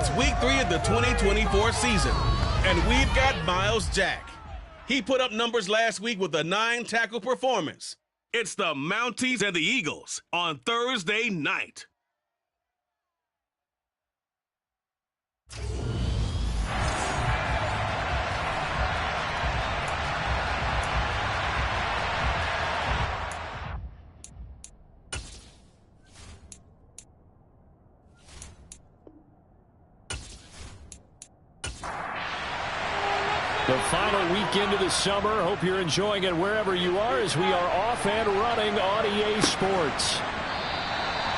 It's week 3 of the 2024 season, and we've got Miles Jack. He put up numbers last week with a 9-tackle performance. It's the Mounties and the Eagles on Thursday night. The final weekend of the summer. Hope you're enjoying it wherever you are as we are off and running on EA Sports.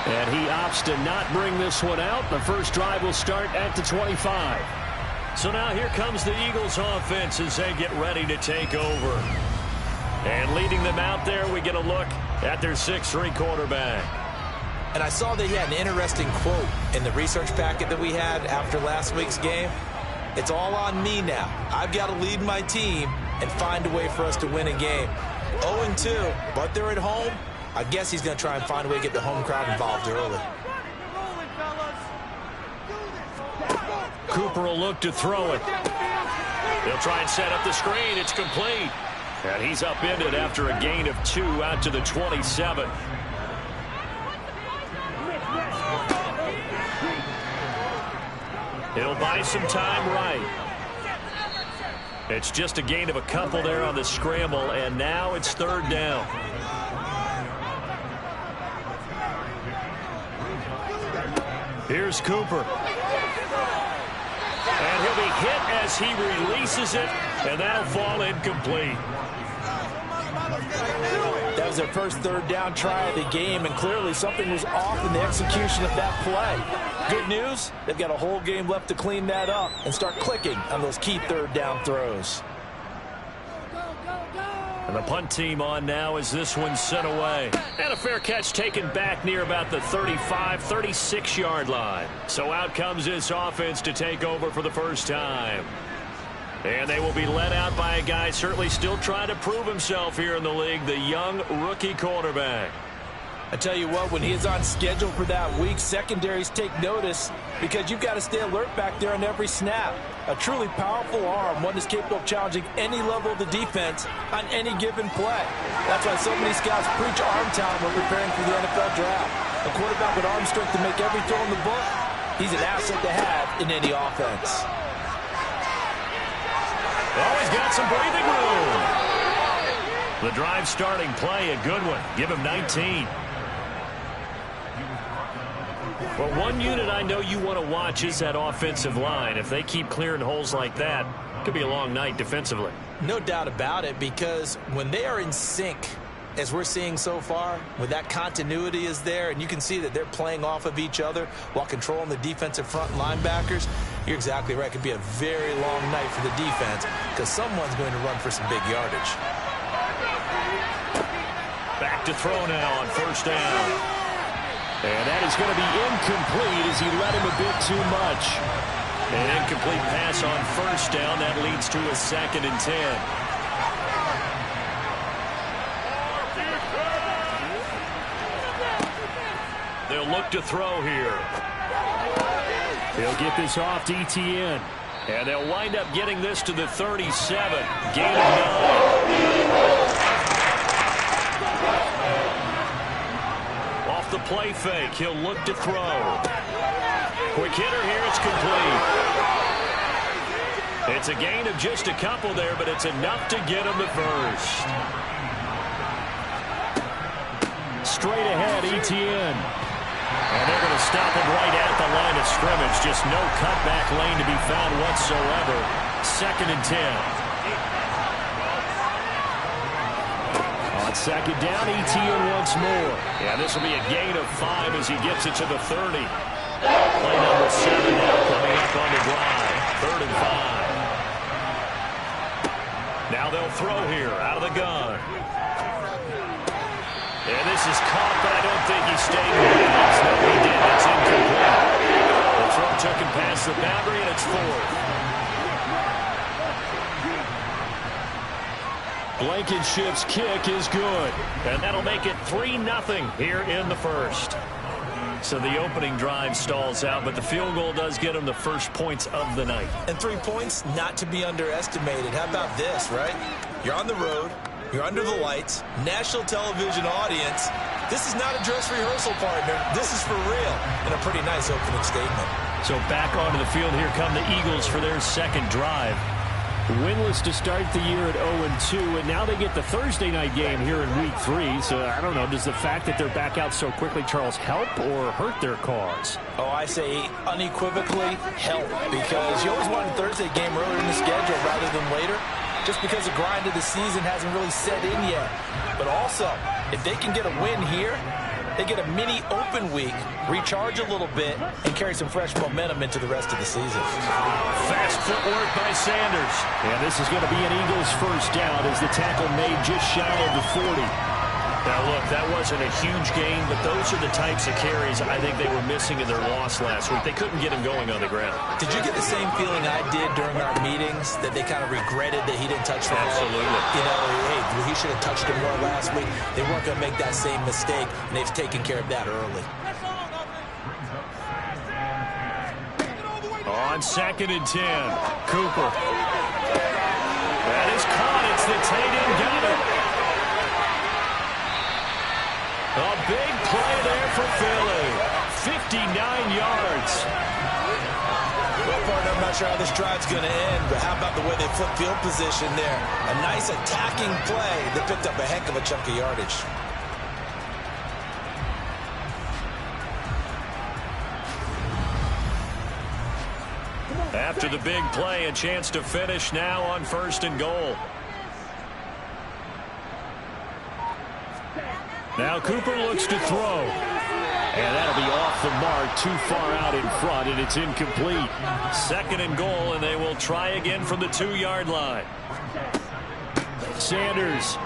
And he opts to not bring this one out. The first drive will start at the 25. So now here comes the Eagles offense as they get ready to take over. And leading them out there, we get a look at their 6'3" quarterback. And I saw that he had an interesting quote in the research packet that we had after last week's game. It's all on me now. I've got to lead my team and find a way for us to win a game. 0-2, but they're at home. I guess he's going to try and find a way to get the home crowd involved early. Cooper will look to throw it. They'll try and set up the screen. It's complete. And he's upended after a gain of 2 out to the 27. He'll buy some time right. It's just a gain of a couple there on the scramble, and now it's 3rd down. Here's Cooper. And he'll be hit as he releases it, and that'll fall incomplete. That was their first 3rd down try of the game, and clearly something was off in the execution of that play. Good news, they've got a whole game left to clean that up and start clicking on those key 3rd down throws. And the punt team on now as this one's sent away. And a fair catch taken back near about the 35, 36-yard line. So out comes this offense to take over for the first time. And they will be led out by a guy certainly still trying to prove himself here in the league, the young rookie quarterback. I tell you what, when he is on schedule for that week, secondaries take notice because you've got to stay alert back there on every snap. A truly powerful arm, one that's capable of challenging any level of the defense on any given play. That's why so many scouts preach arm talent when preparing for the NFL draft. A quarterback with arm strength to make every throw in the book, he's an asset to have in any offense. Oh, he's got some breathing room. The drive starting play, a good one. Give him 19. Well, one unit I know you want to watch is that offensive line. If they keep clearing holes like that, it could be a long night defensively. No doubt about it, because when they are in sync, as we're seeing so far, when that continuity is there, and you can see that they're playing off of each other while controlling the defensive front linebackers, you're exactly right. It could be a very long night for the defense because someone's going to run for some big yardage. Back to throw now on 1st down. And that is going to be incomplete as he let him a bit too much. An incomplete pass on 1st down. That leads to a 2nd and 10. They'll look to throw here. He'll get this off to Etienne. And they'll wind up getting this to the 37. Gain of 9. Off the play fake, he'll look to throw. Quick hitter here, it's complete. It's a gain of just a couple there, but it's enough to get him the first. Straight ahead, Etienne. And they're going to stop him right at the line of scrimmage. Just no cutback lane to be found whatsoever. 2nd and 10. On 2nd down, Etienne once more. Yeah, this will be a gain of 5 as he gets it to the 30. Play number 7 now coming up on the drive. 3rd and 5. Now they'll throw here out of the gun. And this is caught, but I don't think he stayed with it. No, he did. It's incomplete. The throw took him past the boundary, and it's 4th. Blankenship's kick is good. And that'll make it 3-0 here in the first. So the opening drive stalls out, but the field goal does get them the first points of the night. And 3 points, not to be underestimated. How about this, right? You're on the road. You're under the lights. National television audience. This is not a dress rehearsal, partner. This is for real. And a pretty nice opening statement. So back onto the field, here come the Eagles for their second drive. Winless to start the year at 0-2, and now they get the Thursday night game here in Week 3. So I don't know, does the fact that they're back out so quickly, Charles, help or hurt their cause? Oh, I say unequivocally help, because you always want a Thursday game earlier in the schedule rather than later, just because the grind of the season hasn't really set in yet. But also, if they can get a win here, they get a mini open week, recharge a little bit, and carry some fresh momentum into the rest of the season. Fast footwork by Sanders. And this is going to be an Eagles first down as the tackle made just shy of the 40. Now, look, that wasn't a huge gain, but those are the types of carries I think they were missing in their loss last week. They couldn't get him going on the ground. Did you get the same feeling I did during our meetings, that they kind of regretted that he didn't touch the ball? Absolutely. You know, hey, he should have touched it more last week. They weren't going to make that same mistake, and they've taken care of that early. On 2nd and 10, Cooper. That is caught. It's the tight end, got it. A big play there for Philly. 59 yards. Well, partner, I'm not sure how this drive's going to end, but how about the way they flip field position there? A nice attacking play that picked up a heck of a chunk of yardage. After the big play, a chance to finish now on 1st and goal. Now Cooper looks to throw. And that'll be off the mark, too far out in front, and it's incomplete. 2nd and goal, and they will try again from the 2-yard line. Sanders.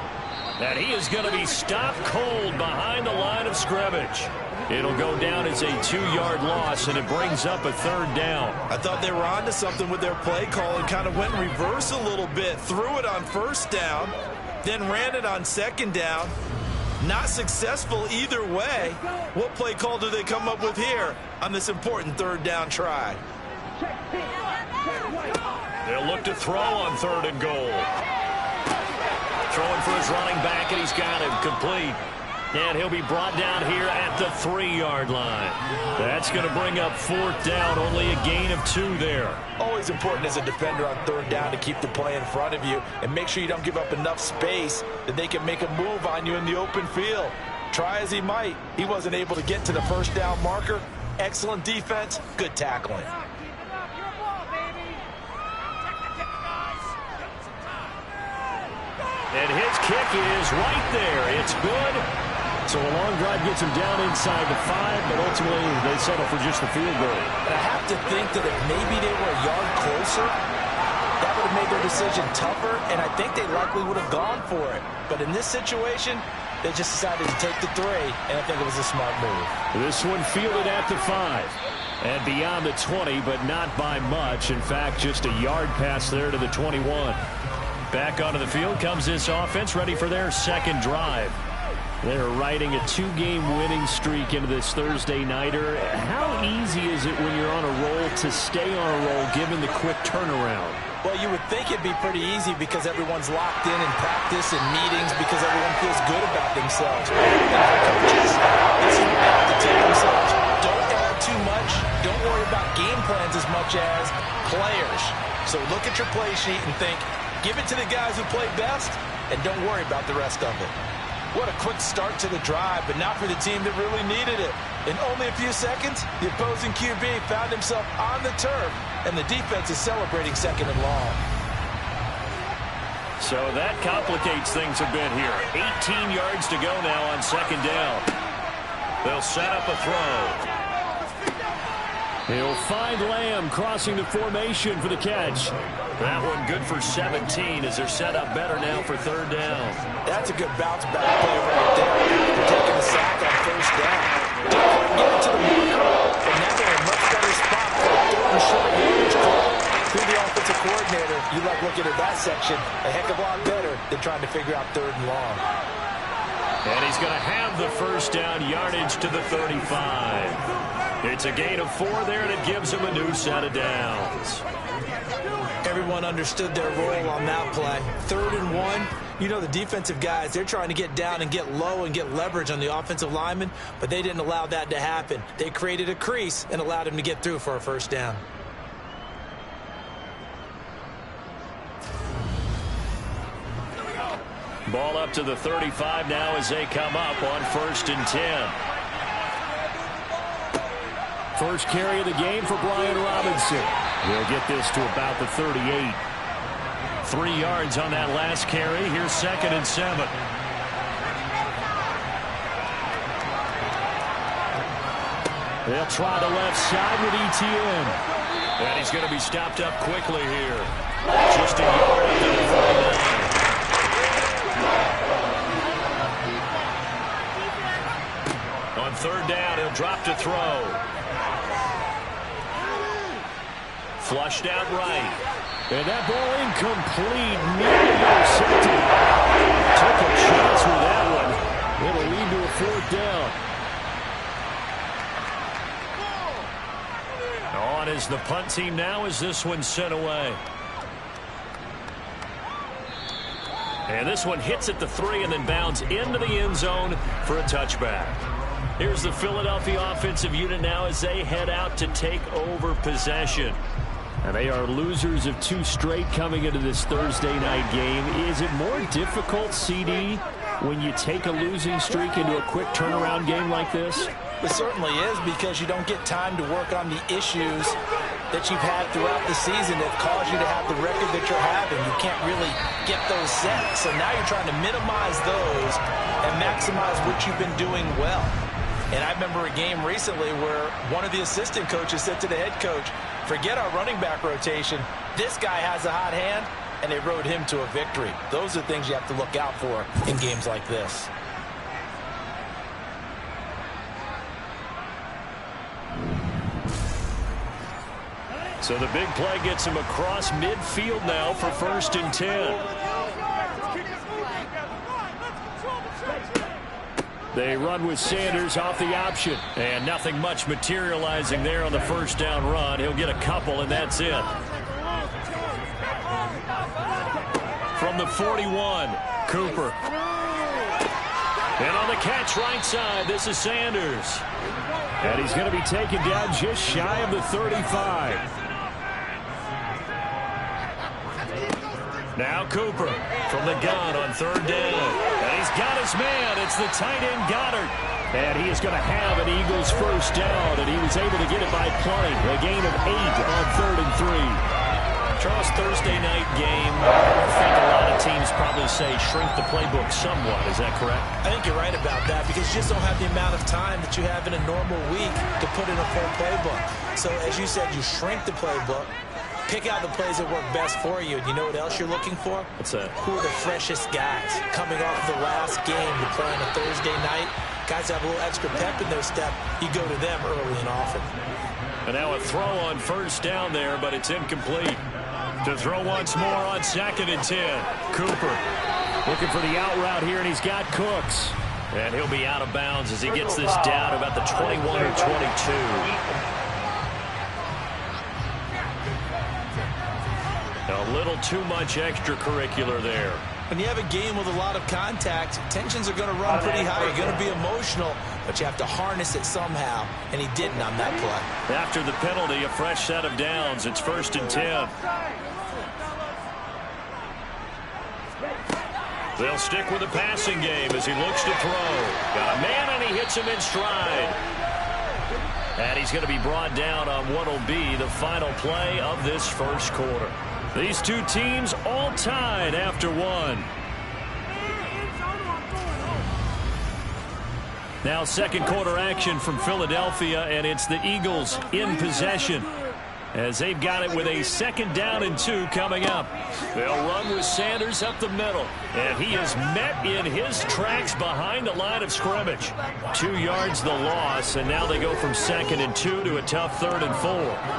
And he is going to be stopped cold behind the line of scrimmage. It'll go down as a 2-yard loss, and it brings up a 3rd down. I thought they were onto something with their play call and kind of went in reverse a little bit. Threw it on 1st down, then ran it on 2nd down. Not successful either way. What play call do they come up with here on this important 3rd down try? They'll look to throw on 3rd and goal. Throwing for his running back, and he's got him complete. And he'll be brought down here at the 3-yard line. That's going to bring up 4th down, only a gain of 2 there. Always important as a defender on 3rd down to keep the play in front of you and make sure you don't give up enough space that they can make a move on you in the open field. Try as he might, he wasn't able to get to the 1st down marker. Excellent defense, good tackling. And his kick is right there. It's good. So a long drive gets him down inside the 5, but ultimately they settle for just the field goal. And I have to think that if maybe they were a yard closer, that would have made their decision tougher, and I think they likely would have gone for it. But in this situation, they just decided to take the 3, and I think it was a smart move. This one fielded at the 5. And beyond the 20, but not by much. In fact, just a yard pass there to the 21. Back onto the field comes this offense, ready for their 2nd drive. They're riding a 2-game winning streak into this Thursday nighter. How easy is it when you're on a roll to stay on a roll given the quick turnaround? Well, you would think it'd be pretty easy because everyone's locked in practice and meetings because everyone feels good about themselves. And for coaches, this is what they have to tell themselves. Don't add too much. Don't worry about game plans as much as players. So look at your play sheet and think, give it to the guys who play best, and don't worry about the rest of it. What a quick start to the drive, but not for the team that really needed it. In only a few seconds, the opposing QB found himself on the turf, and the defense is celebrating 2nd and long. So that complicates things a bit here. 18 yards to go now on 2nd down. They'll set up a throw. He'll find Lamb crossing the formation for the catch. That one good for 17 as they're set up better now for 3rd down. That's a good bounce back play right there. They're taking a sack on 1st down. Didn't quite get it to the marker, but now they're in a much better spot for a 3rd and short yardage call. Through the offensive coordinator, you like looking at that section a heck of a lot better than trying to figure out 3rd and long. And he's going to have the first down, yardage to the 35. It's a gain of 4 there, and it gives him a new set of downs. Everyone understood their role on that play. 3rd and 1. You know, the defensive guys, they're trying to get down and get low and get leverage on the offensive lineman, but they didn't allow that to happen. They created a crease and allowed him to get through for a first down. Ball up to the 35 now as they come up on 1st and 10. First carry of the game for Brian Robinson. He'll get this to about the 38. 3 yards on that last carry. Here's 2nd and 7. They'll try the left side with Etienne. And he's going to be stopped up quickly here. Just a yard up to the 39. On 3rd down, he'll drop to throw. Flushed out right. And that ball incomplete, nearly intercepted. Took a chance with that one. It'll lead to a 4th down. On is the punt team now as this one's sent away. And this one hits at the 3 and then bounds into the end zone for a touchback. Here's the Philadelphia offensive unit now as they head out to take over possession. And they are losers of 2 straight coming into this Thursday night game. Is it more difficult, CD, when you take a losing streak into a quick turnaround game like this? It certainly is, because you don't get time to work on the issues that you've had throughout the season that cause you to have the record that you're having. You can't really get those set. So now you're trying to minimize those and maximize what you've been doing well. And I remember a game recently where one of the assistant coaches said to the head coach, forget our running back rotation. This guy has a hot hand, and they rode him to a victory. Those are things you have to look out for in games like this. So the big play gets him across midfield now for 1st and 10. They run with Sanders off the option. And nothing much materializing there on the 1st down run. He'll get a couple, and that's it. From the 41, Cooper. And on the catch right side, this is Sanders. And he's going to be taken down just shy of the 35. Now Cooper from the gun on 3rd down. And he's got his man. It's the tight end Goddard. And he is going to have an Eagles first down. And he was able to get it by plenty. A gain of 8 on 3rd and 3. Charles, Thursday night game, I think a lot of teams probably say shrink the playbook somewhat. Is that correct? I think you're right about that, because you just don't have the amount of time that you have in a normal week to put in a full playbook. So as you said, you shrink the playbook. Pick out the plays that work best for you. And you know what else you're looking for? What's that? Who are the freshest guys coming off the last game to play on a Thursday night? Guys have a little extra pep in their step. You go to them early and often. And now a throw on 1st down there, but it's incomplete. To throw once more on 2nd and 10. Cooper looking for the out route here, and he's got Cooks. And he'll be out of bounds as he gets this down about the 21 or 22. A little too much extracurricular there. When you have a game with a lot of contact, tensions are going to run pretty high. You're going to be emotional, but you have to harness it somehow, and he didn't on that play. After the penalty, a fresh set of downs. It's 1st and 10. They'll stick with the passing game as he looks to throw. Got a man, and he hits him in stride. And he's going to be brought down on what will be the final play of this 1st quarter. These 2 teams all tied after 1. Now 2nd quarter action from Philadelphia, and it's the Eagles in possession as they've got it with a 2nd down and 2 coming up. They'll run with Sanders up the middle, and he is met in his tracks behind the line of scrimmage. 2 yards the loss, and now they go from 2nd and 2 to a tough 3rd and 4.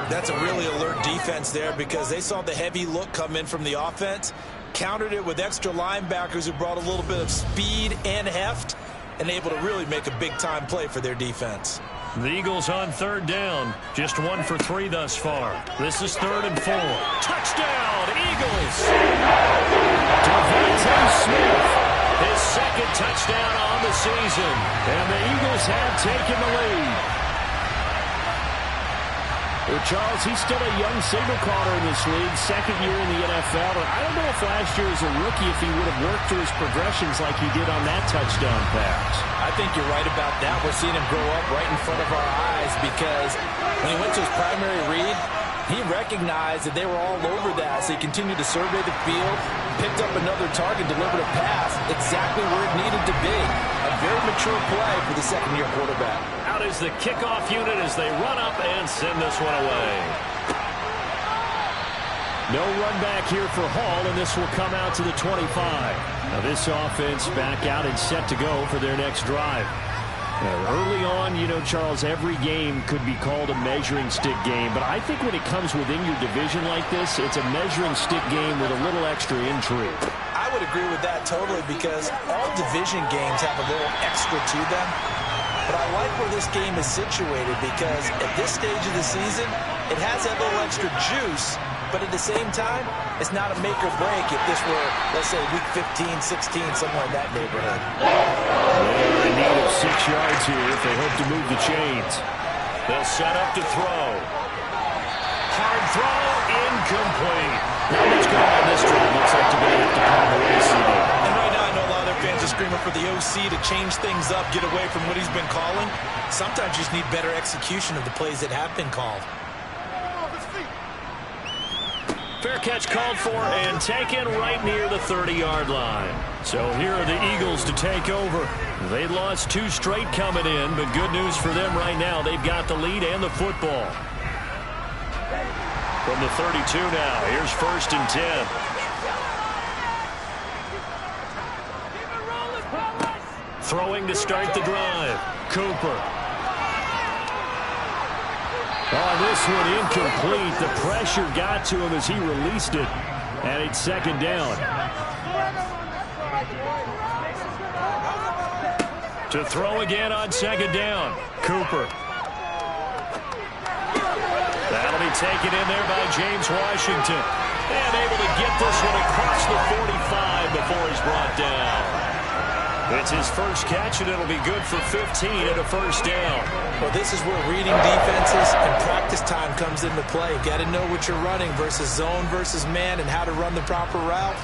That's a really alert defense there, because they saw the heavy look come in from the offense, countered it with extra linebackers who brought a little bit of speed and heft, and able to really make a big-time play for their defense. The Eagles on third down. Just 1 for 3 thus far. This is 3rd and 4. Touchdown, Eagles! DeVonta Smith, his second touchdown on the season. And the Eagles have taken the lead. Well, Charles, he's still a young signal caller in this league, second year in the NFL. And I don't know if last year as a rookie if he would have worked through his progressions like he did on that touchdown pass. I think you're right about that. We're seeing him grow up right in front of our eyes because when he went to his primary read, he recognized that they were all over that, so he continued to survey the field, picked up another target, delivered a pass exactly where it needed to be. A very mature play for the second-year quarterback. Out is the kickoff unit as they run up and send this one away. No run back here for Hall, and this will come out to the 25. Now this offense back out and set to go for their next drive. Early on, you know, Charles, every game could be called a measuring stick game, but I think when it comes within your division like this, it's a measuring stick game with a little extra intrigue. I would agree with that totally because all division games have a little extra to them. But I like where this game is situated because at this stage of the season, it has that little extra juice, but at the same time, it's not a make or break if this were, let's say, week 15, 16, somewhere in that neighborhood. They're in need of 6 yards here if they hope to move the chains. They'll set up to throw. Hard throw, incomplete. Not much going on this drive. Looks like they're going to have to call the way, CD. And right now, I know a lot of their fans are screaming for the OC to change things up, get away from what he's been calling. Sometimes you just need better execution of the plays that have been called. Fair catch called for and taken right near the 30-yard line. So here are the Eagles to take over. They lost 2 straight coming in, but good news for them right now. They've got the lead and the football. From the 32 now, here's 1st and 10. Throwing to start the drive. Cooper. Oh, this one incomplete. The pressure got to him as he released it. And it's 2nd down. To throw again on 2nd down. Cooper. That'll be taken in there by James Washington. And able to get this one across the 45 before he's brought down. It's his first catch, and it'll be good for 15 and a 1st down. Well, this is where reading defenses and practice time comes into play. You've got to know what you're running versus zone versus man and how to run the proper route.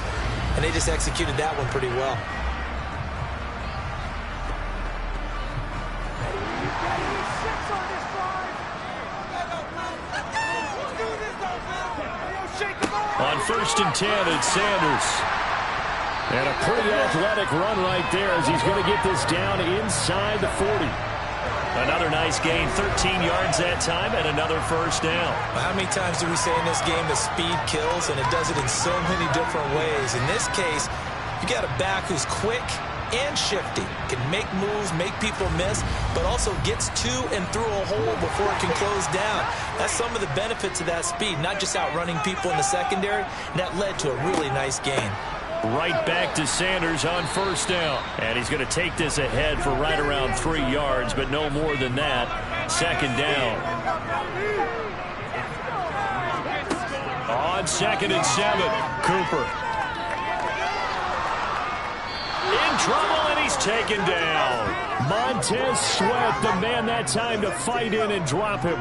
And they just executed that one pretty well. On 1st and 10, it's Sanders. And a pretty athletic run right there as he's going to get this down inside the 40. Another nice gain, 13 yards that time, and another 1st down. Well, how many times do we say in this game that speed kills, and it does it in so many different ways? In this case, you got a back who's quick and shifty, can make moves, make people miss, but also gets to and through a hole before it can close down. That's some of the benefits of that speed, not just outrunning people in the secondary. And that led to a really nice gain. Right back to Sanders on 1st down. And he's going to take this ahead for right around 3 yards, but no more than that. 2nd down. On 2nd and 7, Cooper. In trouble, and he's taken down. Montez Sweat, the man that time to fight in and drop him.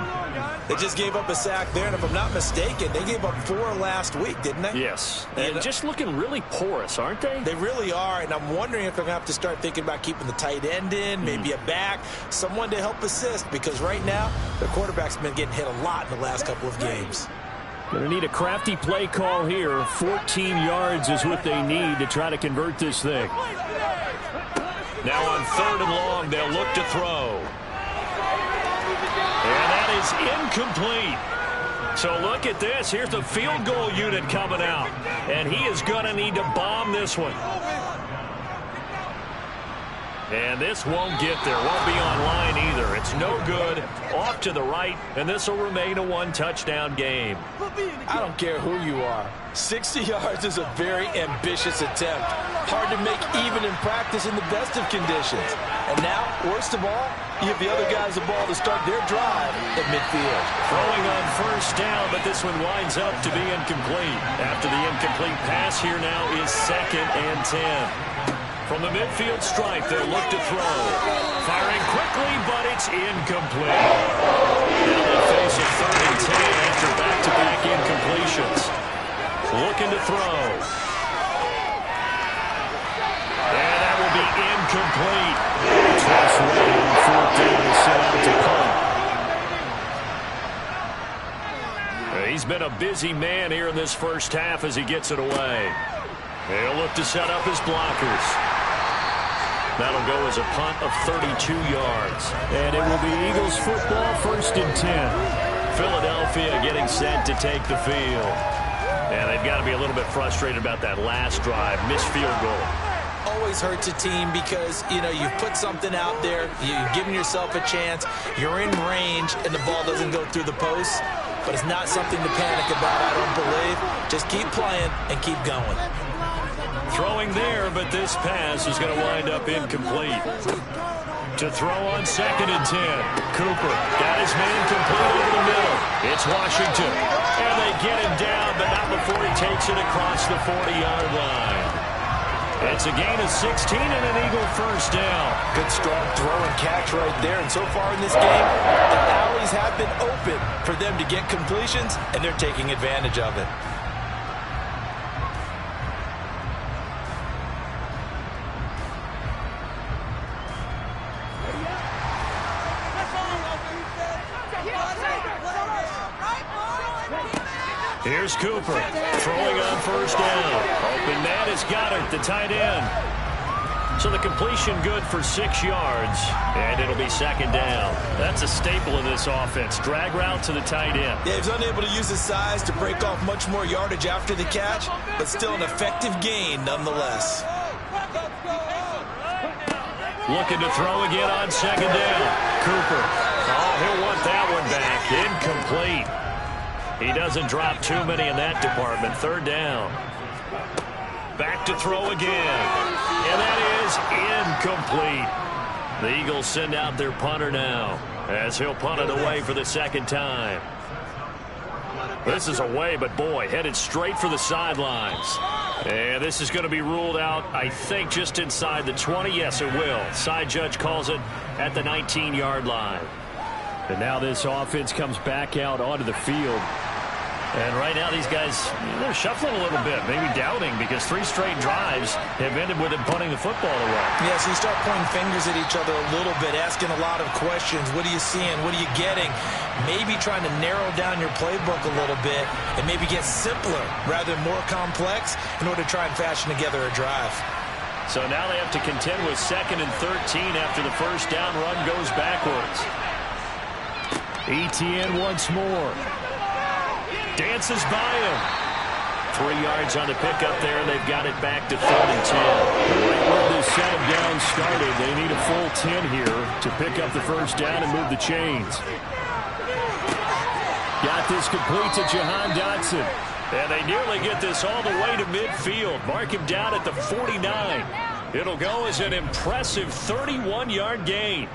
They just gave up a sack there, and if I'm not mistaken, they gave up 4 last week, didn't they? Yes. And just looking really porous, aren't they? They really are, and I'm wondering if they're going to have to start thinking about keeping the tight end in, maybe a back, someone to help assist, because right now, their quarterback's been getting hit a lot in the last couple of games. Going to need a crafty play call here. 14 yards is what they need to try to convert this thing. Now on 3rd and long, they'll look to throw. And that is incomplete. So look at this. Here's the field goal unit coming out. And he is going to need to bomb this one. And this won't get there. Won't be on line either. It's no good. Off to the right, and this will remain a one-touchdown game. I don't care who you are. 60 yards is a very ambitious attempt. Hard to make even in practice in the best of conditions. And now, worst of all, you give the other guys the ball to start their drive at midfield. Throwing on first down, but this one winds up to be incomplete. After the incomplete pass, here now is 2nd and 10. From the midfield stripe, they'll look to throw. Firing quickly, but it's incomplete. Now they face a 3rd and 10 after back-to-back incompletions. Looking to throw. And that will be incomplete. Toss away on 4th down to set out to punt. He's been a busy man here in this first half as he gets it away. They'll look to set up his blockers. That'll go as a punt of 32 yards. And it will be Eagles football, 1st and 10. Philadelphia getting set to take the field. And they've got to be a little bit frustrated about that last drive. Missed field goal. Always hurts a team because, you've put something out there. You've given yourself a chance. You're in range, and the ball doesn't go through the post. But it's not something to panic about, I don't believe. Just keep playing and keep going. Throwing there, but this pass is going to wind up incomplete. To throw on 2nd and 10. Cooper got his man complete over the middle. It's Washington. And they get him down, but not before he takes it across the 40-yard line. It's a gain of 16 and an Eagle first down. Good strong throw and catch right there. And so far in this game, the alleys have been open for them to get completions, and they're taking advantage of it. Here's Cooper throwing on first down. Open man has got it, the tight end. So the completion good for 6 yards, and it'll be 2nd down. That's a staple of this offense. Drag route to the tight end. Yeah, he's unable to use his size to break off much more yardage after the catch, but still an effective gain nonetheless. Looking to throw again on 2nd down. Cooper. Oh, he'll want that one back. Incomplete. He doesn't drop too many in that department. 3rd down. Back to throw again. And that is incomplete. The Eagles send out their punter now as he'll punt it away for the 2nd time. This is away, but boy, headed straight for the sidelines. And this is going to be ruled out, I think, just inside the 20. Yes, it will. Side judge calls it at the 19-yard line. And now this offense comes back out onto the field. And right now these guys, they're shuffling a little bit, maybe doubting, because 3 straight drives have ended with them punting the football away. Yeah, so you start pointing fingers at each other a little bit, asking a lot of questions. What are you seeing? What are you getting? Maybe trying to narrow down your playbook a little bit and maybe get simpler rather than more complex in order to try and fashion together a drive. So now they have to contend with 2nd and 13 after the first down run goes backwards. Etienne once more. Dances by him. 3 yards on the pickup there, and they've got it back to 3rd and 10. Right where this set of downs started, they need a full 10 here to pick up the first down and move the chains. Got this complete to Jahan Dotson. And they nearly get this all the way to midfield. Mark him down at the 49. It'll go as an impressive 31-yard gain.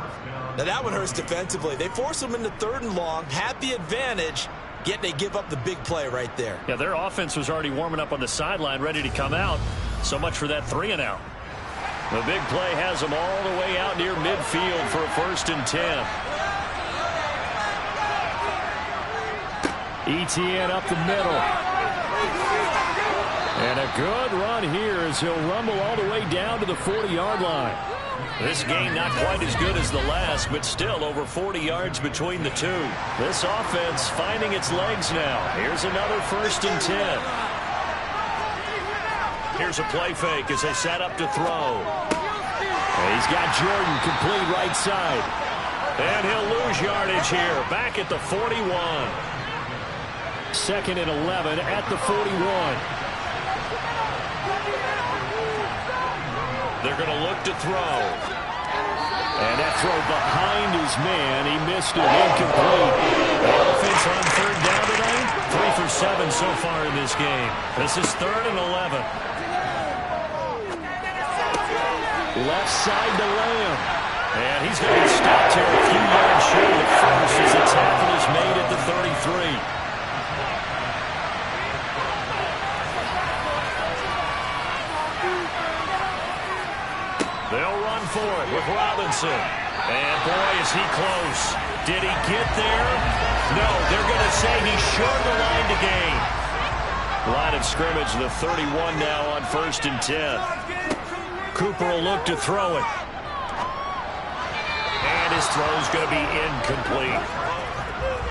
Now that one hurts defensively. They force them into 3rd and long, have the advantage, yet they give up the big play right there. Yeah, their offense was already warming up on the sideline, ready to come out. So much for that 3 and out. The big play has them all the way out near midfield for a 1st and 10. Etienne up the middle. And a good run here as he'll rumble all the way down to the 40-yard line. This game not quite as good as the last, but still over 40 yards between the two. This offense finding its legs now. Here's another 1st and 10. Here's a play fake as they set up to throw. And he's got Jordan complete right side. And he'll lose yardage here. Back at the 41. 2nd and 11 at the 41. They're going to look to throw. And that throw behind his man. He missed it. Incomplete. The offense on third down tonight. 3 for 7 so far in this game. This is 3rd and 11. Left side to Lamb. And he's going to be stopped here a few yards short of the first as the tackle is made at the 33. They'll run for it with Robinson. And boy, is he close. Did he get there? No, they're going to say he's short the line to gain. Line of scrimmage, the 31 now on 1st and 10. Cooper will look to throw it. And his throw's going to be incomplete.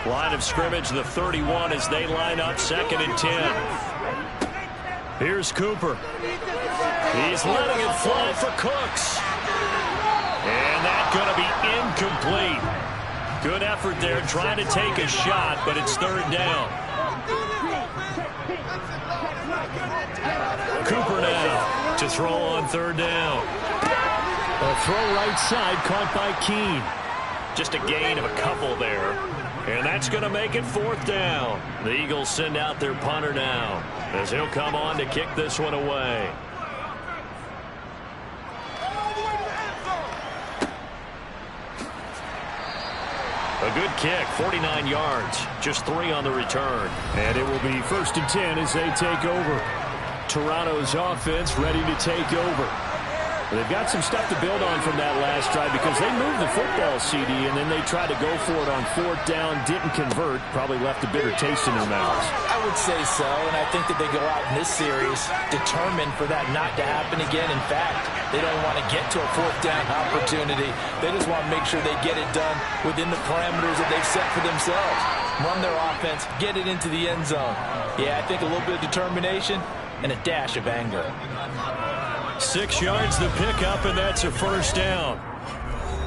Line of scrimmage, the 31 as they line up 2nd and 10. Here's Cooper. He's letting it fly for Cooks. And that's going to be incomplete. Good effort there trying to take a shot, but it's 3rd down. Cooper now to throw on 3rd down. A throw right side caught by Keene. Just a gain of a couple there. And that's going to make it 4th down. The Eagles send out their punter now as he'll come on to kick this one away. A good kick, 49 yards, just 3 on the return. And it will be 1st and 10 as they take over. Toronto's offense ready to take over. They've got some stuff to build on from that last drive because they moved the football, CD, and then they tried to go for it on 4th down, didn't convert, probably left a bitter taste in their mouths. I would say so, and I think that they go out in this series determined for that not to happen again. In fact, they don't want to get to a 4th down opportunity. They just want to make sure they get it done within the parameters that they've set for themselves. Run their offense, get it into the end zone. Yeah, I think a little bit of determination and a dash of anger. 6 yards the pickup, and that's a 1st down.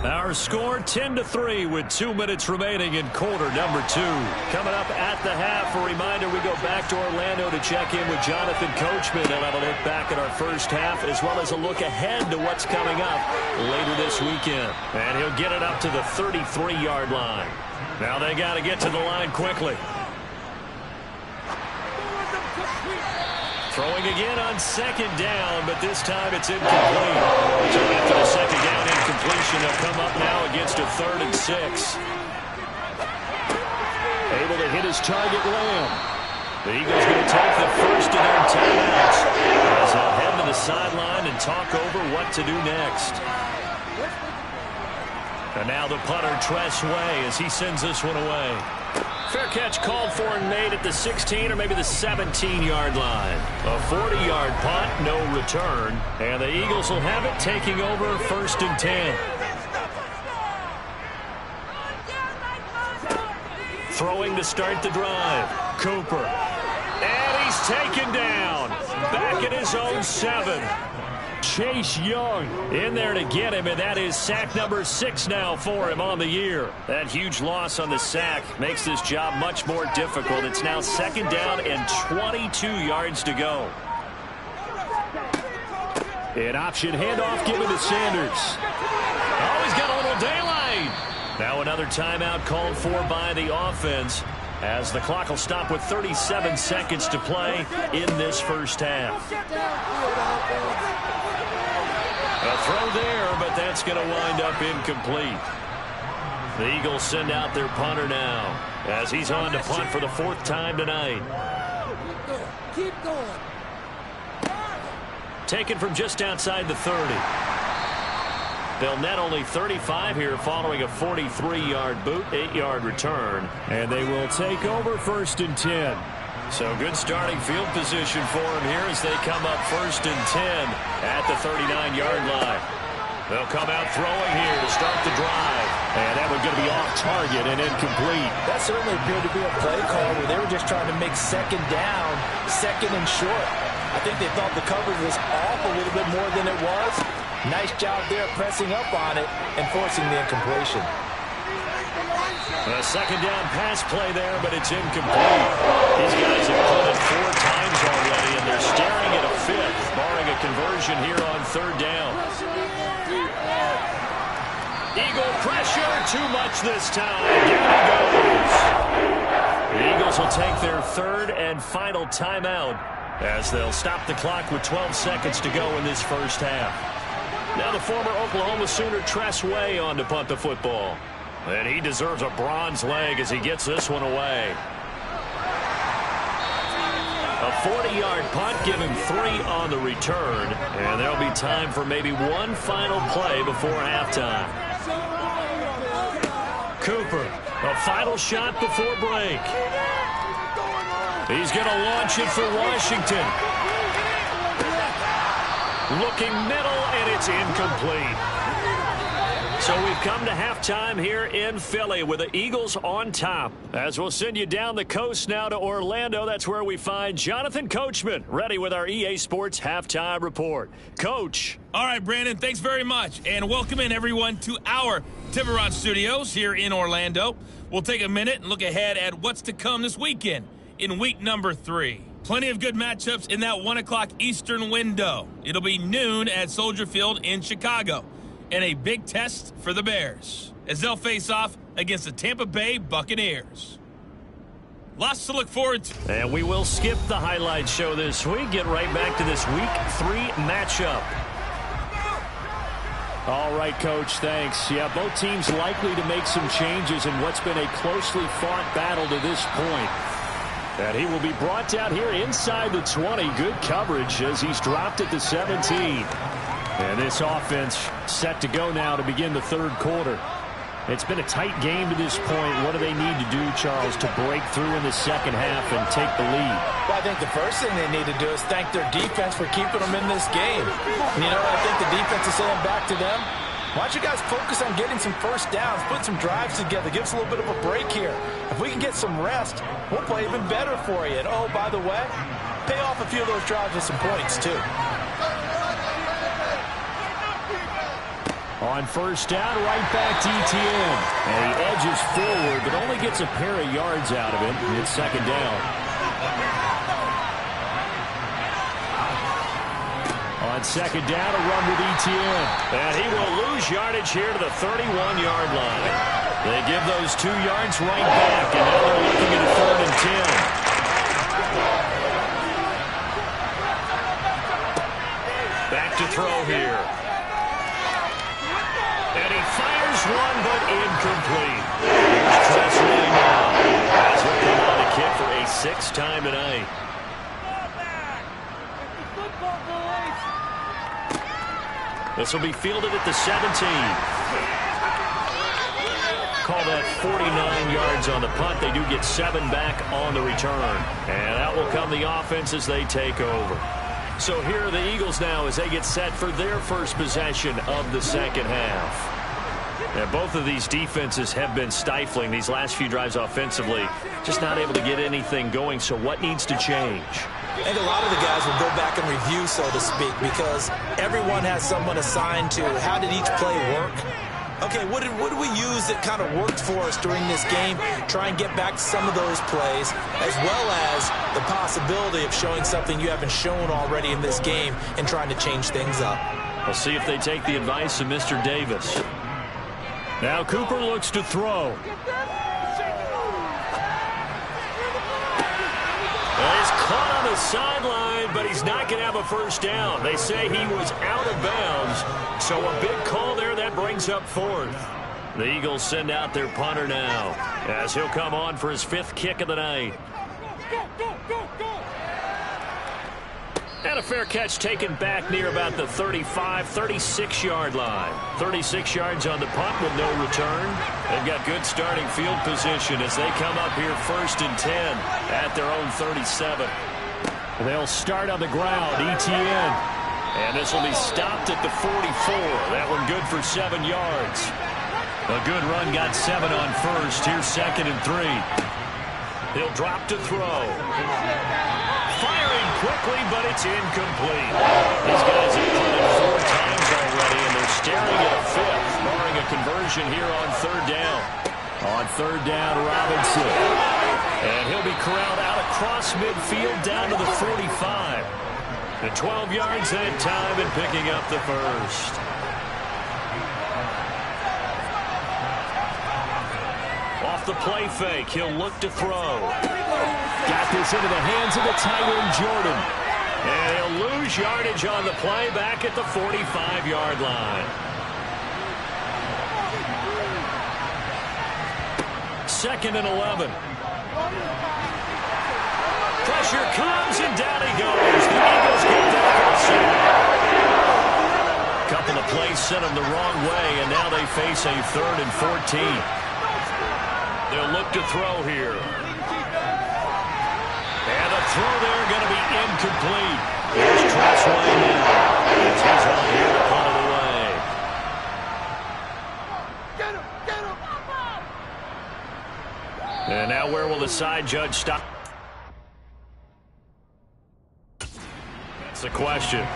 Our score 10-3 with 2 minutes remaining in quarter number 2. Coming up at the half, a reminder we go back to Orlando to check in with Jonathan Coachman and have a look back at our first half as well as a look ahead to what's coming up later this weekend. And he'll get it up to the 33-yard line. Now they got to get to the line quickly. Throwing again on 2nd down, but this time it's incomplete. So after the 2nd down incompletion, they'll come up now against a 3rd and 6. Able to hit his target, Lamb. The Eagles going to take the first of their timeouts as they'll head to the sideline and talk over what to do next. And now the punter, Tress Way, as he sends this one away. Fair catch called for and made at the 16 or maybe the 17-yard line. A 40-yard punt, no return. And the Eagles will have it taking over 1st and 10. Throwing to start the drive. Cooper. And he's taken down. Back at his own 7. Chase Young in there to get him, and that is sack number 6 now for him on the year. That huge loss on the sack makes this job much more difficult. It's now 2nd down and 22 yards to go. An option handoff given to Sanders. Oh, he's got a little daylight. Now another timeout called for by the offense as the clock will stop with 37 seconds to play in this first half. A throw there, but that's going to wind up incomplete. The Eagles send out their punter now as he's on to punt for the 4th time tonight. Keep going. Taken from just outside the 30. They'll net only 35 here following a 43-yard boot, 8-yard return. And they will take over 1st and 10. So good starting field position for him here as they come up 1st and 10 at the 39-yard line. They'll come out throwing here to start the drive. And that one's going to be off target and incomplete. That certainly appeared to be a play call where they were just trying to make 2nd down, 2nd and short. I think they thought the coverage was off a little bit more than it was. Nice job there pressing up on it and forcing the incompletion. A 2nd down pass play there, but it's incomplete. These guys have punted 4 times already, and they're staring at a 5th, barring a conversion here on 3rd down. Eagle pressure, too much this time. Down he goes. The Eagles will take their third and final timeout as they'll stop the clock with 12 seconds to go in this first half. Now the former Oklahoma Sooner Tress Way on to punt the football. And he deserves a bronze leg as he gets this one away. A 40-yard punt, give him 3 on the return. And there'll be time for maybe one final play before halftime. Cooper, a final shot before break. He's going to launch it for Washington. Looking middle, and it's incomplete. So we've come to halftime here in Philly with the Eagles on top. As we'll send you down the coast now to Orlando, that's where we find Jonathan Coachman, ready with our EA Sports Halftime Report. Coach. All right, Brandon, thanks very much. And welcome in, everyone, to our Tiburon Studios here in Orlando. We'll take a minute and look ahead at what's to come this weekend in week number 3. Plenty of good matchups in that 1 o'clock Eastern window. It'll be noon at Soldier Field in Chicago. And a big test for the Bears as they'll face off against the Tampa Bay Buccaneers. Lots to look forward to. And we will skip the highlight show this week. Get right back to this week 3 matchup. All right, Coach, thanks. Yeah, both teams likely to make some changes in what's been a closely fought battle to this point. And he will be brought down here inside the 20. Good coverage as he's dropped at the 17. And this offense set to go now to begin the third quarter. It's been a tight game to this point. What do they need to do, Charles, to break through in the second half and take the lead? Well, I think the first thing they need to do is thank their defense for keeping them in this game. And, I think the defense is saying back to them, why don't you guys focus on getting some first downs, put some drives together, give us a little bit of a break here. If we can get some rest, we'll play even better for you. And, oh, by the way, pay off a few of those drives with some points, too. On first down, right back to ETN. And he edges forward, but only gets a pair of yards out of it. It's second down. On second down, a run with ETN. And he will lose yardage here to the 31-yard line. They give those 2 yards right back, and now they're looking at a 3rd and 10. Back to throw here. And he fires one, but incomplete. Here's Tress Way now. As he'll come on to kick for a 6th time tonight. This will be fielded at the 17. Call that 49 yards on the punt. They do get 7 back on the return. And out will come the offense as they take over. So here are the Eagles now as they get set for their first possession of the second half. And both of these defenses have been stifling these last few drives offensively. Just not able to get anything going. So what needs to change? I think a lot of the guys will go back and review, so to speak, because everyone has someone assigned to how did each play work. Okay, what did we use that kind of worked for us during this game? Try and get back to some of those plays, as well as the possibility of showing something you haven't shown already in this game and trying to change things up. We'll see if they take the advice of Mr. Davis. Now Cooper looks to throw. Well, he's caught on the sideline, but he's not going to have a first down. They say he was out of bounds, so a big call there that brings up 4th. The Eagles send out their punter now as he'll come on for his 5th kick of the night. And a fair catch taken back near about the 35, 36-yard line. 36 yards on the punt with no return. They've got good starting field position as they come up here 1st and 10 at their own 37. They'll start on the ground, ETN. And this will be stopped at the 44. That one good for 7 yards. A good run got 7 on first. Here's 2nd and 3. He'll drop to throw. Firing quickly, but it's incomplete. These guys have punted 4 times already, and they're staring at a 5th, barring a conversion here on 3rd down. On 3rd down, Robinson. And he'll be corralled out across midfield down to the 45. And 12 yards that time and picking up the 1st. off the play fake. He'll look to throw. Got this into the hands of the tight end, Jordan. And he'll lose yardage on the play back at the 45-yard line. Second and 11. Pressure comes, and down he goes. The Eagles get down for the sack. Couple of plays sent them the wrong way, and now they face a 3rd and 14. They'll look to throw here. And the throw there going to be incomplete. Here's Tressway now. It's his on here to punt it away. Get him! Get him! And now where will the side judge stop? That's the question.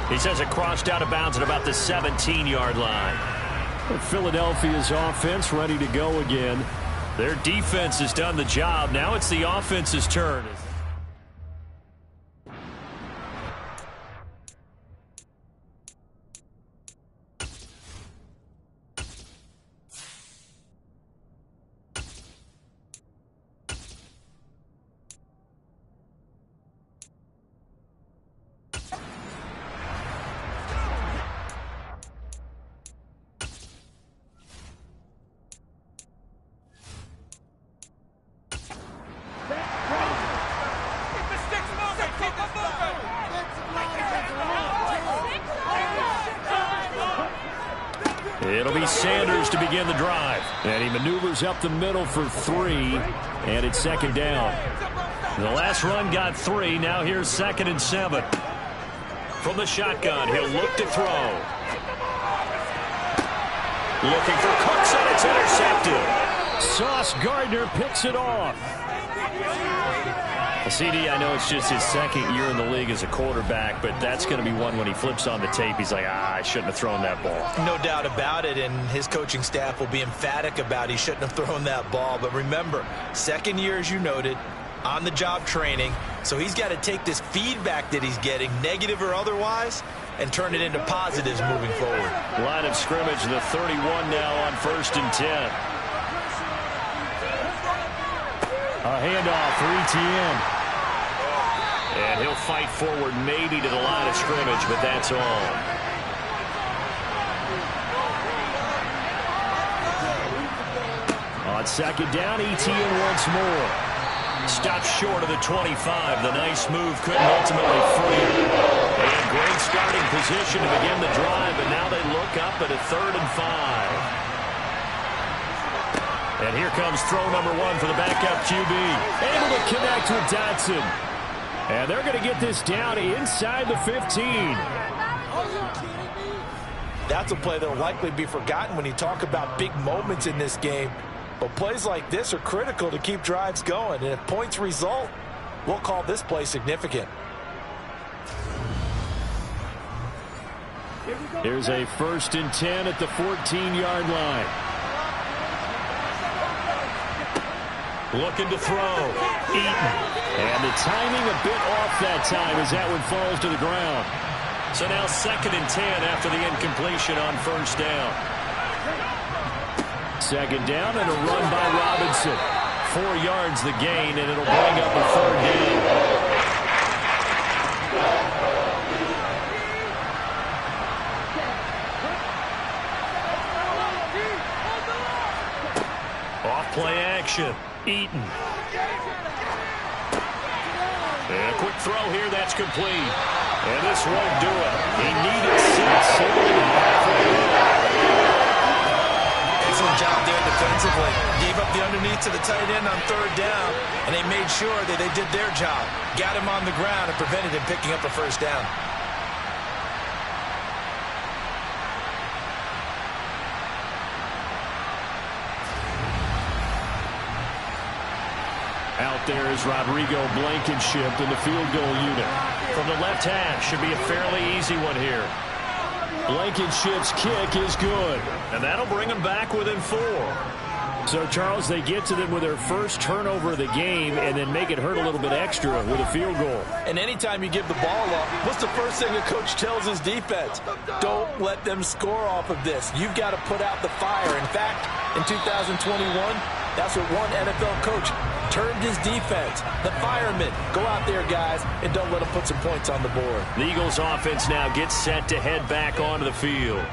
He says it crossed out of bounds at about the 17-yard line. Philadelphia's offense ready to go again. Their defense has done the job. Now it's the offense's turn. It'll be Sanders to begin the drive. And he maneuvers up the middle for 3, and it's second down. The last run got 3. Now here's 2nd and 7. From the shotgun, he'll look to throw. Looking for Cooks, and it's intercepted. Sauce Gardner picks it off. CD, I know it's just his 2nd year in the league as a quarterback, but that's going to be one when he flips on the tape, he's like, I shouldn't have thrown that ball. No doubt about it, and his coaching staff will be emphatic about he shouldn't have thrown that ball. But remember, 2nd year, as you noted, on-the-job training, so he's got to take this feedback that he's getting, negative or otherwise, and turn it into positives moving forward. Line of scrimmage, the 31 now on 1st and 10. A handoff for Etienne. And he'll fight forward maybe to the line of scrimmage, but that's all. On 2nd down, Etienne once more. Stopped short of the 25. The nice move couldn't ultimately free him. And great starting position to begin the drive, but now they look up at a 3rd and 5. And here comes throw number 1 for the backup QB. Able to connect with Dotson. And they're going to get this down inside the 15. That's a play that will likely be forgotten when you talk about big moments in this game. But plays like this are critical to keep drives going. And if points result, we'll call this play significant. Here's a 1st and 10 at the 14-yard line. Looking to throw. Eaton. And the timing a bit off that time as that one falls to the ground. So now 2nd and 10 after the incompletion on 1st down. 2nd down and a run by Robinson. 4 yards the gain, and it'll bring up a 3rd down. Off play action. Eaton. And a quick throw here, that's complete. And this won't do it. He needed 6. Excellent job there defensively. Gave up the underneath to the tight end on 3rd down, and they made sure that they did their job. Got him on the ground and prevented him picking up a 1st down. Out there is Rodrigo Blankenship in the field goal unit. From the left hash, should be a fairly easy one here. Blankenship's kick is good. And that'll bring them back within 4. So, Charles, they get to them with their first turnover of the game and then make it hurt a little bit extra with a field goal. And anytime you give the ball up, what's the first thing a coach tells his defense? Don't let them score off of this. You've got to put out the fire. In fact, in 2021, That's what one NFL coach turned his defense. The firemen, go out there, guys, and don't let them put some points on the board. The Eagles offense now gets set to head back onto the field.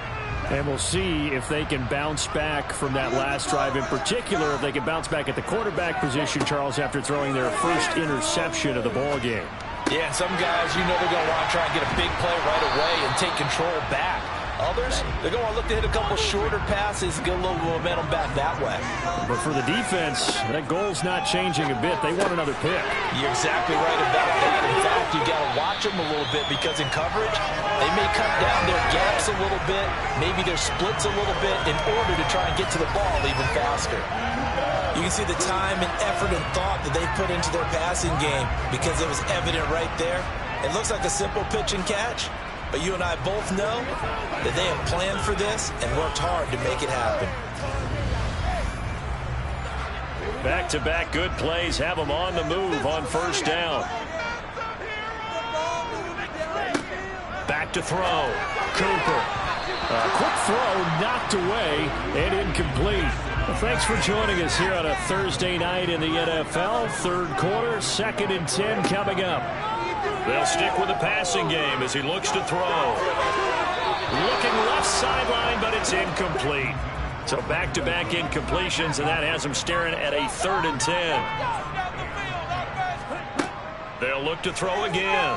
And we'll see if they can bounce back from that last drive. In particular, if they can bounce back at the quarterback position, Charles, after throwing their first interception of the ball game. Yeah, and some guys, you know they're going to want to try and get a big play right away and take control back. Others, they're going to look to hit a couple shorter passes and get a little momentum back that way. But for the defense, that goal's not changing a bit. They want another pick. You're exactly right about that. In fact, you got to watch them a little bit because in coverage, they may cut down their gaps a little bit, maybe their splits a little bit in order to try and get to the ball even faster. You can see the time and effort and thought that they put into their passing game because it was evident right there. It looks like a simple pitch and catch, but you and I both know that they have planned for this and worked hard to make it happen. Back-to-back good plays have them on the move on first down. Back to throw. Cooper. A quick throw knocked away and incomplete. Well, thanks for joining us here on a Thursday night in the NFL. Third quarter, 2nd and 10 coming up. They'll stick with the passing game as he looks to throw. Looking left sideline, but it's incomplete. So back-to-back incompletions, and that has him staring at a 3rd and 10. They'll look to throw again.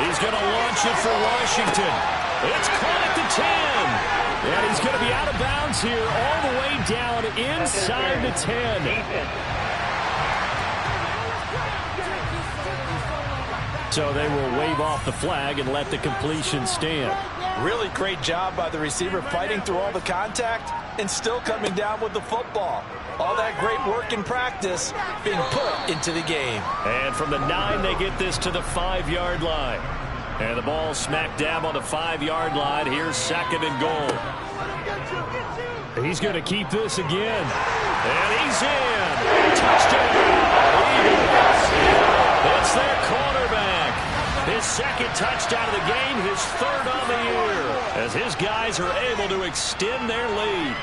He's going to launch it for Washington. It's caught at the 10. And he's going to be out of bounds here all the way down inside the 10. So they will wave off the flag and let the completion stand. Really great job by the receiver fighting through all the contact and still coming down with the football. All that great work in practice being put into the game. And from the 9, they get this to the 5-yard line. And the ball smack dab on the 5-yard line. Here's 2nd and goal. He's going to keep this again. And he's in. Touchdown. Eagles. It's their quarterback. His 2nd touchdown of the game, his 3rd on the year. As his guys are able to extend their lead.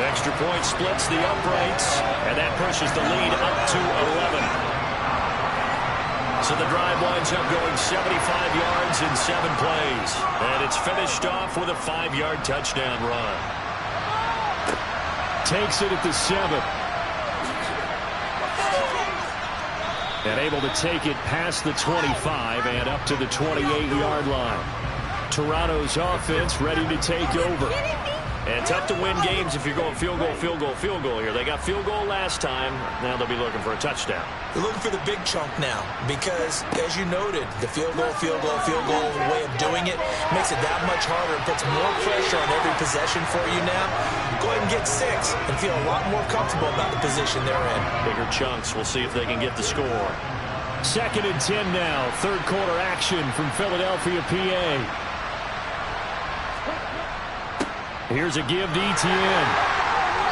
Extra point splits the uprights. And that pushes the lead up to 11. So the drive winds up going 75 yards in 7 plays. And it's finished off with a 5-yard touchdown run. Takes it at the 7. And able to take it past the 25 and up to the 28-yard line. Toronto's offense ready to take over. And tough to win games if you're going field goal, field goal, field goal here. They got field goal last time. Now they'll be looking for a touchdown. They're looking for the big chunk now because, as you noted, the field goal way of doing it makes it that much harder and puts more pressure on every possession for you now. Go ahead and get 6 and feel a lot more comfortable about the position they're in. Bigger chunks. We'll see if they can get the score. 2nd and 10 now. 3rd quarter action from Philadelphia, PA. Here's a give to Etienne.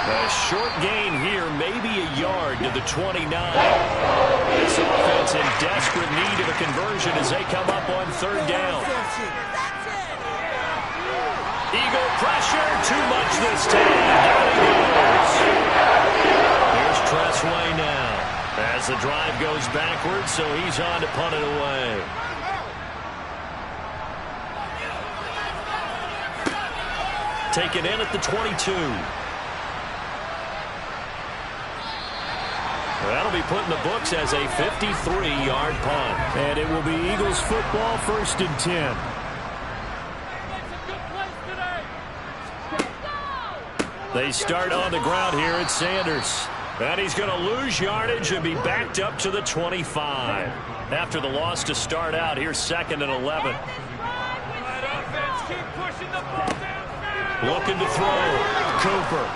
A short gain here, maybe a yard to the 29. This offense in desperate need of a conversion as they come up on 3rd down. Eagle pressure, too much this time. Down he goes. Here's Tressway now as the drive goes backwards, so he's on to punt it away. Taken in at the 22. That'll be put in the books as a 53-yard punt. And it will be Eagles football, 1st and 10. They start on the ground here at Sanders. And he's going to lose yardage and be backed up to the 25. After the loss to start out, here's 2nd and 11. Looking to throw. Cooper.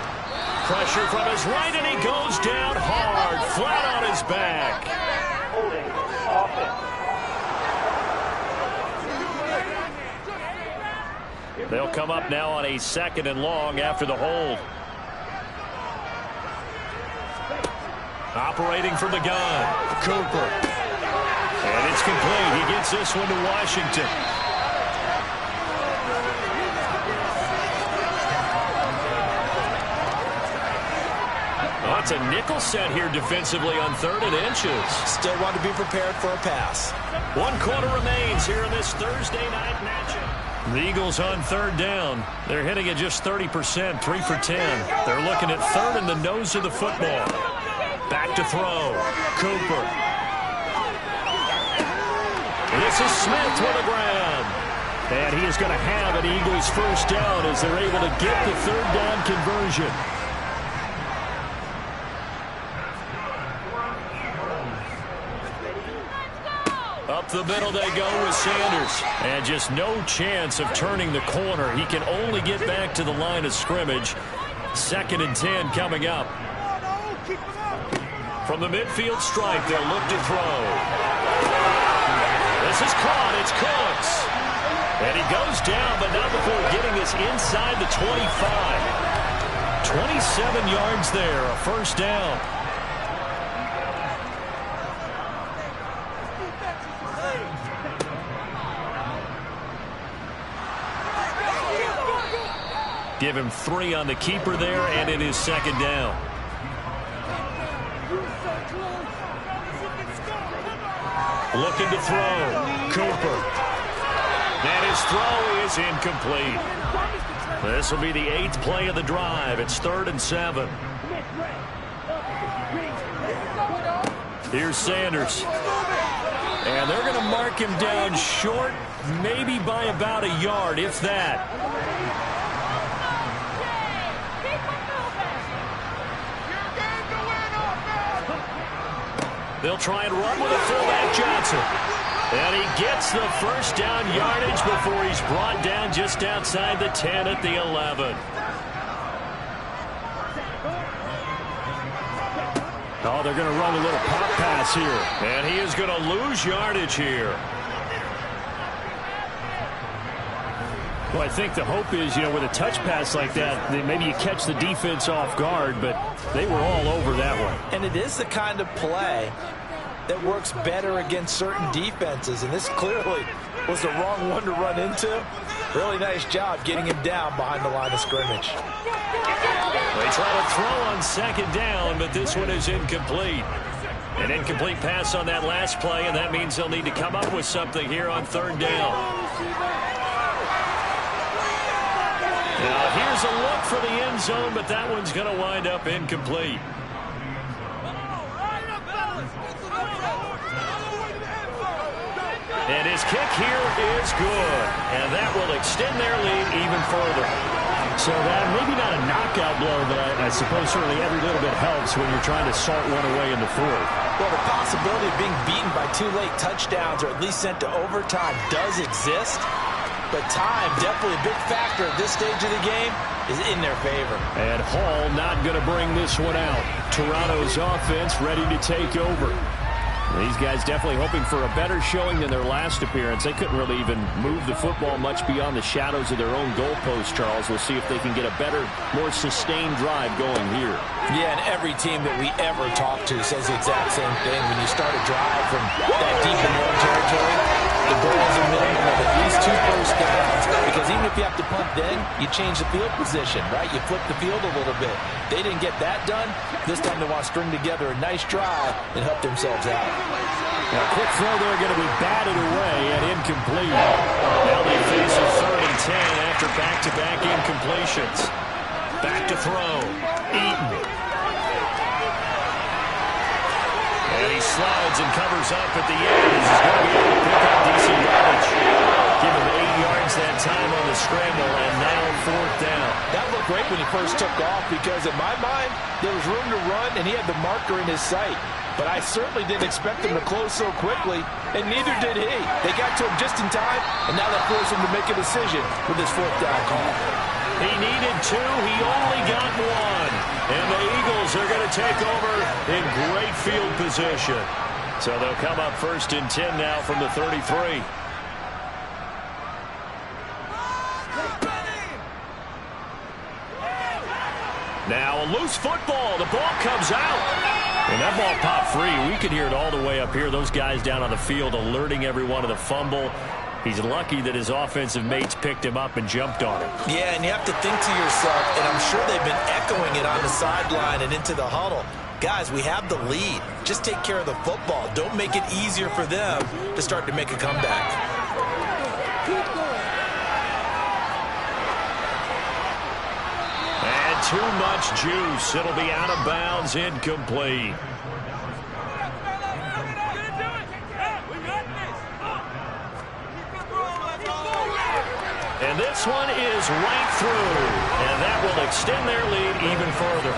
Pressure from his right, and he goes down hard, flat on his back. They'll come up now on a 2nd and long after the hold. Operating from the gun. Cooper. And it's complete. He gets this one to Washington. It's a nickel set here defensively on 3rd and inches. Still want to be prepared for a pass. 1 quarter remains here in this Thursday night matchup. The Eagles on 3rd down. They're hitting at just 30%, 3 for 10. They're looking at 3rd in the nose of the football. Back to throw. Cooper. This is Smith with the grab. And he is going to have an Eagles first down as they're able to get the 3rd down conversion. Up the middle they go with Sanders. And just no chance of turning the corner. He can only get back to the line of scrimmage. 2nd and 10 coming up. From the midfield stripe, they'll look to throw. This is caught. It's Cooks. And he goes down, but not before getting this inside the 25. 27 yards there, a first down. Give him 3 on the keeper there, and it is 2nd down. Looking to throw. Cooper. And his throw is incomplete. This will be the 8th play of the drive. It's 3rd and 7. Here's Sanders. And they're going to mark him down short, maybe by about a yard, if that. They'll try and run with a fullback, Johnson. And he gets the first down yardage before he's brought down just outside the 10 at the 11. Oh, they're going to run a little pop pass here. And he is going to lose yardage here. Well, I think the hope is, with a touch pass like that, maybe you catch the defense off guard, but they were all over that one. And it is the kind of play that works better against certain defenses, and this clearly was the wrong one to run into. Really nice job getting him down behind the line of scrimmage. They try to throw on 2nd down, but this one is incomplete. An incomplete pass on that last play, and that means they'll need to come up with something here on 3rd down. Now here's a look for the end zone, but that one's going to wind up incomplete. And his kick here is good. And that will extend their lead even further. So that maybe not a knockout blow, but I suppose certainly every little bit helps when you're trying to salt one away in the 4th. Well, the possibility of being beaten by 2 late touchdowns or at least sent to overtime does exist. But time, definitely a big factor at this stage of the game, is in their favor. And Hall not going to bring this one out. Toronto's offense ready to take over. These guys definitely hoping for a better showing than their last appearance. They couldn't really even move the football much beyond the shadows of their own goalpost, Charles. We'll see if they can get a better, more sustained drive going here. Yeah, and every team that we ever talk to says the exact same thing. When you start a drive from that deep in your own territory, the goal is a minimum of at least 2 first downs. Because even if you have to punt then, you change the field position, right? You flip the field a little bit. They didn't get that done. This time they want to string together a nice drive and help themselves out. Now, a quick throw there going to be batted away and incomplete. Now they face a 3rd and 10 after back-to-back incompletions. Back to throw. Eaton. And he slides and covers up at the end. He's going to be able to pick up decent yardage. Give him 8 yards that time on the scramble, and now 4th down. That looked great when he first took off because in my mind, there was room to run, and he had the marker in his sight. But I certainly didn't expect him to close so quickly, and neither did he. They got to him just in time, and now that forced him to make a decision with his 4th down call. He needed 2. He only got 1. And the Eagles are going to take over in great field position. So they'll come up 1st and 10 now from the 33. Now a loose football. The ball comes out. And that ball popped free. We could hear it all the way up here. Those guys down on the field alerting everyone of the fumble. He's lucky that his offensive mates picked him up and jumped on him. Yeah, and you have to think to yourself, and I'm sure they've been echoing it on the sideline and into the huddle. Guys, we have the lead. Just take care of the football. Don't make it easier for them to start to make a comeback. And too much juice. It'll be out of bounds, incomplete. And this one is right through. And that will extend their lead even further.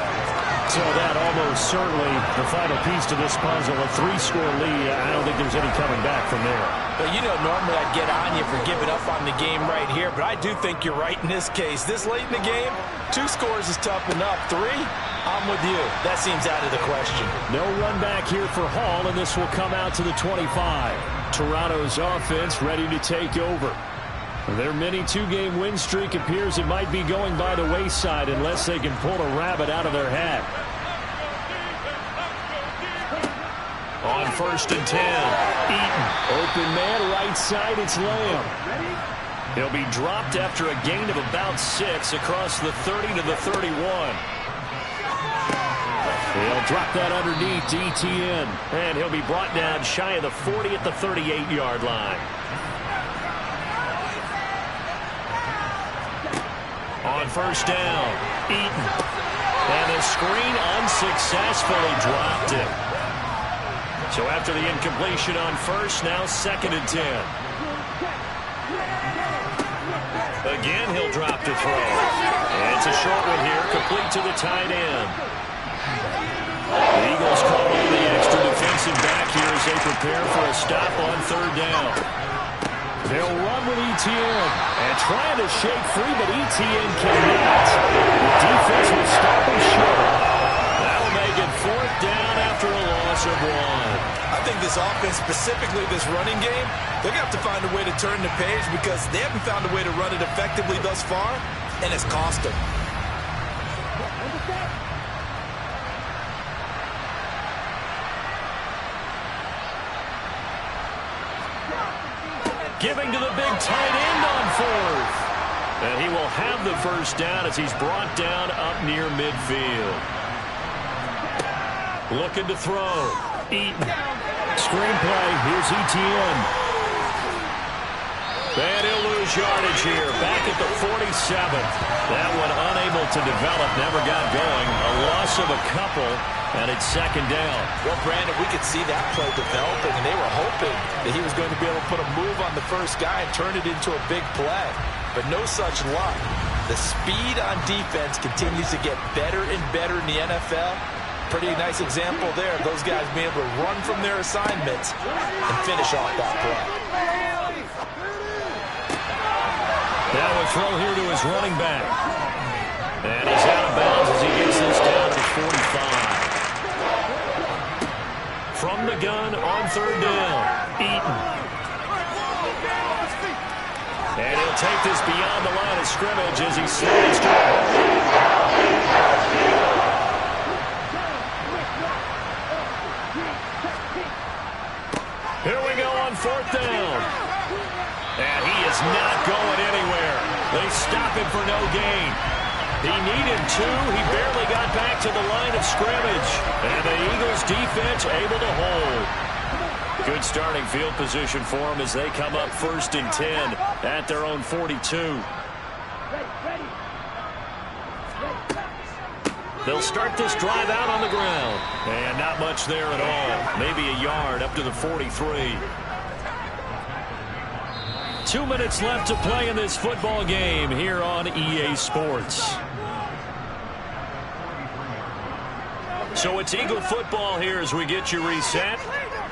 So that almost certainly the final piece to this puzzle, a 3-score lead. I don't think there's any coming back from there. But you know, normally I'd get on you for giving up on the game right here, but I do think you're right in this case. This late in the game, 2 scores is tough enough. 3, I'm with you. That seems out of the question. No run back here for Hall, and this will come out to the 25. Toronto's offense ready to take over. Their mini 2-game win streak appears it might be going by the wayside unless they can pull a rabbit out of their hat. On 1st and 10, Eaton. Open man, right side, it's Lamb. He'll be dropped after a gain of about 6 across the 30 to the 31. He'll drop that underneath to Etienne. And he'll be brought down shy of the 40 at the 38-yard line. On 1st down, Eaton. And the screen unsuccessfully dropped it. So after the incompletion on 1st, now 2nd and 10. Again, he'll drop to throw. And it's a short one here, complete to the tight end. The Eagles call on the extra defensive back here as they prepare for a stop on 3rd down. They'll run with Etienne and trying to shake free, but Etienne cannot. The defense will stop him short. That'll make it 4th down after a loss of 1. I think this offense, specifically this running game, they're going to have to find a way to turn the page because they haven't found a way to run it effectively thus far, and it's cost them. Giving to the big tight end on 4th. And he will have the 1st down as he's brought down up near midfield. Looking to throw. Eaton. Screenplay. Here's Etienne. And he'll lose yardage here. Back at the 47th. That one unable to develop. Never got going. A loss of a couple. And it's 2nd down. Well, Brandon, we could see that play developing, and they were hoping that he was going to be able to put a move on the 1st guy and turn it into a big play. But no such luck. The speed on defense continues to get better and better in the NFL. Pretty nice example there of those guys being able to run from their assignments and finish off that play. Now a throw here to his running back. And he's out of bounds as he gets this down to 45. From the gun on 3rd down, Eaton. And he'll take this beyond the line of scrimmage as he slides to it. Here we go on 4th down. And he is not going anywhere. They stop him for no gain. He needed 2. He barely got back to the line of scrimmage. And the Eagles defense able to hold. Good starting field position for them as they come up 1st and 10 at their own 42. They'll start this drive out on the ground. And not much there at all. Maybe a yard up to the 43. 2 minutes left to play in this football game here on EA Sports. So it's Eagle football here as we get you reset.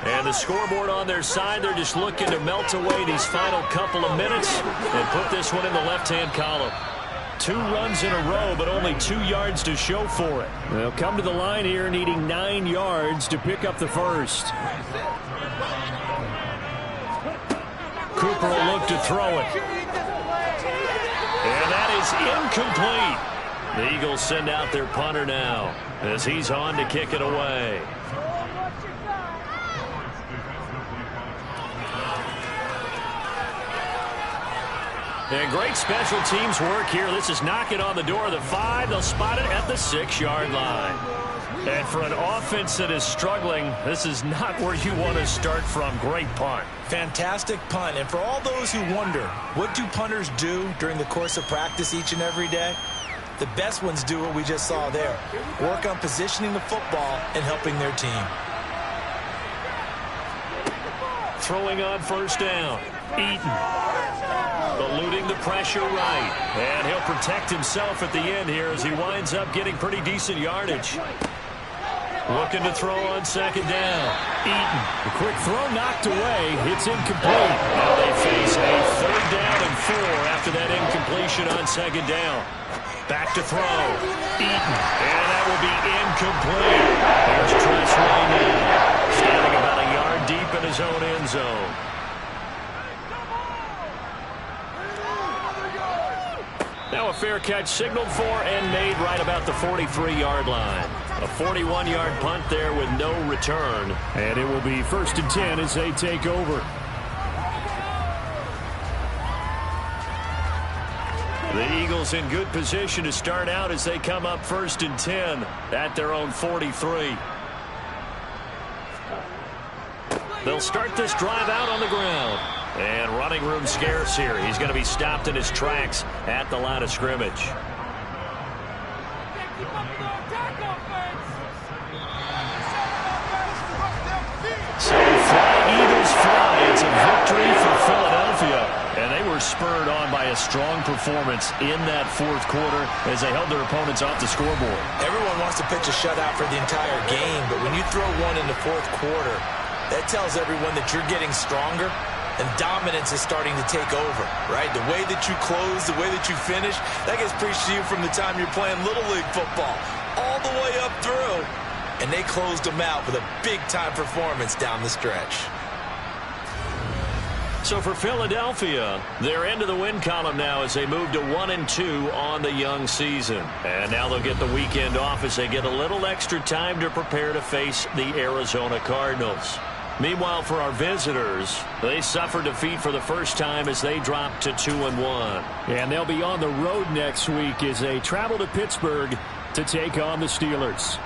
And the scoreboard on their side, they're just looking to melt away these final couple of minutes and put this one in the left-hand column. 2 runs in a row, but only 2 yards to show for it. They'll come to the line here needing 9 yards to pick up the 1st. Cooper will look to throw it. And that is incomplete. The Eagles send out their punter now as he's on to kick it away. And great special teams work here. This is knocking on the door of the 5. They'll spot it at the 6-yard line. And for an offense that is struggling, this is not where you want to start from. Great punt. Fantastic punt. And for all those who wonder, what do punters do during the course of practice each and every day? The best ones do what we just saw there. Work on positioning the football and helping their team. Throwing on first down. Eaton. Eluding the pressure right. And he'll protect himself at the end here as he winds up getting pretty decent yardage. Looking to throw on second down. Eaton. The quick throw knocked away. It's incomplete. Now they face a 3rd down and 4 after that incompletion on second down. Back to throw. Eaton. And that will be incomplete. There's Tressway now. Standing about a yard deep in his own end zone. Now a fair catch signaled for and made right about the 43-yard line. A 41-yard punt there with no return. And it will be 1st and 10 as they take over. The Eagles in good position to start out as they come up 1st and 10 at their own 43. They'll start this drive out on the ground. And running room scarce here. He's going to be stopped in his tracks at the line of scrimmage. So fly, Eagles fly. It's a victory for Philadelphia. And they were spurred on by a strong performance in that 4th quarter as they held their opponents off the scoreboard. Everyone wants to pitch a shutout for the entire game, but when you throw one in the 4th quarter, that tells everyone that you're getting stronger. And dominance is starting to take over, right? The way that you close, the way that you finish, that gets preached to you from the time you're playing Little League football all the way up through. And they closed them out with a big-time performance down the stretch. So for Philadelphia, they're into the win column now as they move to 1-2 on the young season. And now they'll get the weekend off as they get a little extra time to prepare to face the Arizona Cardinals. Meanwhile, for our visitors, they suffered defeat for the first time as they dropped to 2-1. And they'll be on the road next week as they travel to Pittsburgh to take on the Steelers.